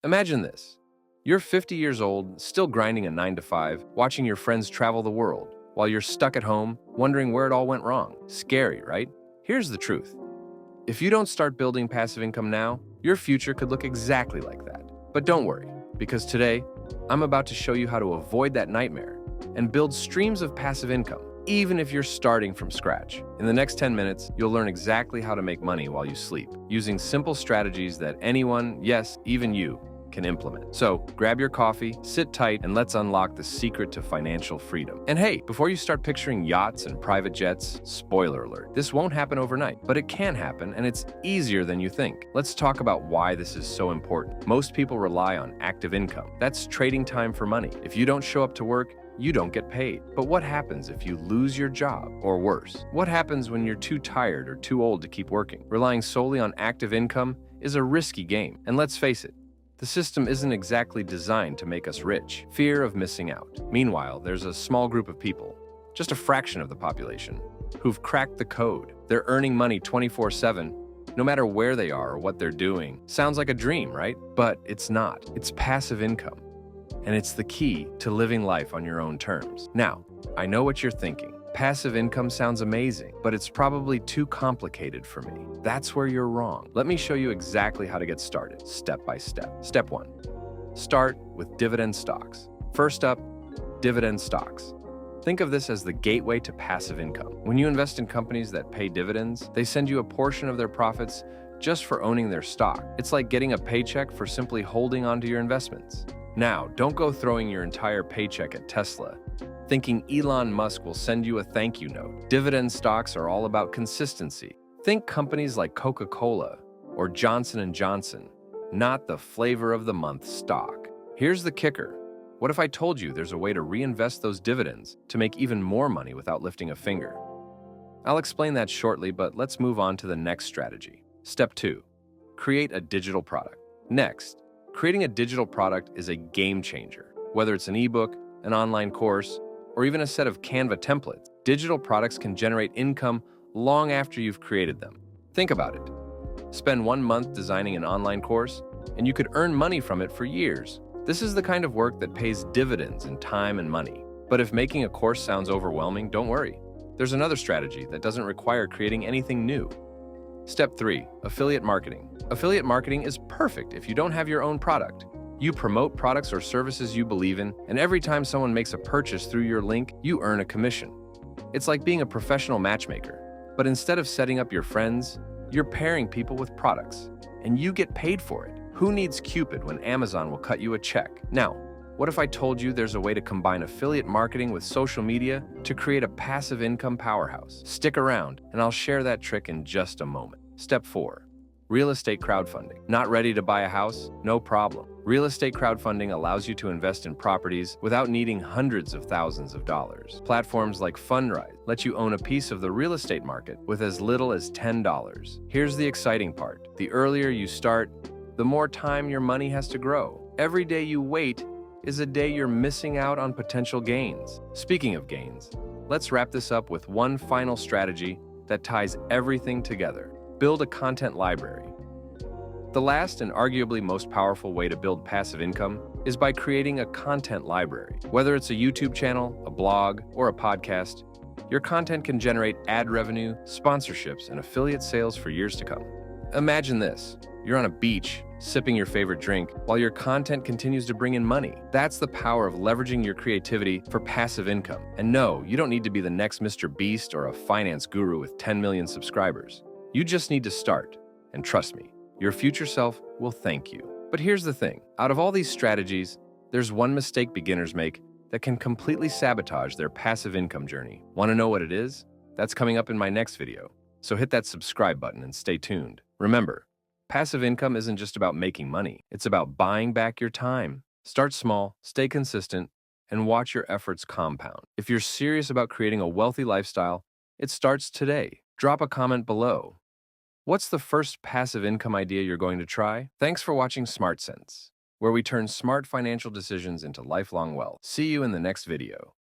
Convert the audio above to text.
Imagine this. You're 50 years old, still grinding a 9 to 5, watching your friends travel the world, while you're stuck at home, wondering where it all went wrong. Scary, right? Here's the truth. If you don't start building passive income now, your future could look exactly like that. But don't worry, because today, I'm about to show you how to avoid that nightmare and build streams of passive income, even if you're starting from scratch. In the next 10 minutes, you'll learn exactly how to make money while you sleep, using simple strategies that anyone, yes, even you, can implement. So grab your coffee, sit tight, and let's unlock the secret to financial freedom. And hey, before you start picturing yachts and private jets, spoiler alert, this won't happen overnight, but it can happen, and it's easier than you think. Let's talk about why this is so important. Most people rely on active income. That's trading time for money. If you don't show up to work, you don't get paid. But what happens if you lose your job? Or worse, what happens when you're too tired or too old to keep working? Relying solely on active income is a risky game. And let's face it, the system isn't exactly designed to make us rich. Fear of missing out. Meanwhile, there's a small group of people, just a fraction of the population, who've cracked the code. They're earning money 24/7, no matter where they are or what they're doing. Sounds like a dream, right? But it's not. It's passive income. And it's the key to living life on your own terms. Now, I know what you're thinking. Passive income sounds amazing, but it's probably too complicated for me. That's where you're wrong. Let me show you exactly how to get started, step by step. Step 1. Start with dividend stocks. First up, dividend stocks. Think of this as the gateway to passive income. When you invest in companies that pay dividends, they send you a portion of their profits just for owning their stock. It's like getting a paycheck for simply holding onto your investments. Now, don't go throwing your entire paycheck at Tesla, thinking Elon Musk will send you a thank you note. Dividend stocks are all about consistency. Think companies like Coca-Cola or Johnson & Johnson, not the flavor of the month stock. Here's the kicker. What if I told you there's a way to reinvest those dividends to make even more money without lifting a finger? I'll explain that shortly, but let's move on to the next strategy. Step 2. Create a digital product. Next, creating a digital product is a game changer. Whether it's an ebook, an online course, or even a set of Canva templates, digital products can generate income long after you've created them. Think about it. Spend 1 month designing an online course, and you could earn money from it for years. This is the kind of work that pays dividends in time and money. But if making a course sounds overwhelming, don't worry. There's another strategy that doesn't require creating anything new. Step 3. Affiliate marketing. Affiliate marketing is perfect if you don't have your own product. You promote products or services you believe in, and every time someone makes a purchase through your link, you earn a commission. It's like being a professional matchmaker. But instead of setting up your friends, you're pairing people with products, and you get paid for it. Who needs Cupid when Amazon will cut you a check? Now, what if I told you there's a way to combine affiliate marketing with social media to create a passive income powerhouse? Stick around, and I'll share that trick in just a moment. Step 4. Real estate crowdfunding. Not ready to buy a house? No problem. Real estate crowdfunding allows you to invest in properties without needing hundreds of thousands of dollars. Platforms like Fundrise let you own a piece of the real estate market with as little as $10. Here's the exciting part. The earlier you start, the more time your money has to grow. Every day you wait is a day you're missing out on potential gains. Speaking of gains, let's wrap this up with one final strategy that ties everything together. Build a content library. The last and arguably most powerful way to build passive income is by creating a content library. Whether it's a YouTube channel, a blog, or a podcast, your content can generate ad revenue, sponsorships, and affiliate sales for years to come. Imagine this. You're on a beach, sipping your favorite drink, while your content continues to bring in money. That's the power of leveraging your creativity for passive income. And no, you don't need to be the next Mr. Beast or a finance guru with 10 million subscribers. You just need to start. And trust me, your future self will thank you. But here's the thing. Out of all these strategies, there's one mistake beginners make that can completely sabotage their passive income journey. Want to know what it is? That's coming up in my next video. So hit that subscribe button and stay tuned. Remember, passive income isn't just about making money. It's about buying back your time. Start small, stay consistent, and watch your efforts compound. If you're serious about creating a wealthy lifestyle, it starts today. Drop a comment below. What's the first passive income idea you're going to try? Thanks for watching Smart Sense, where we turn smart financial decisions into lifelong wealth. See you in the next video.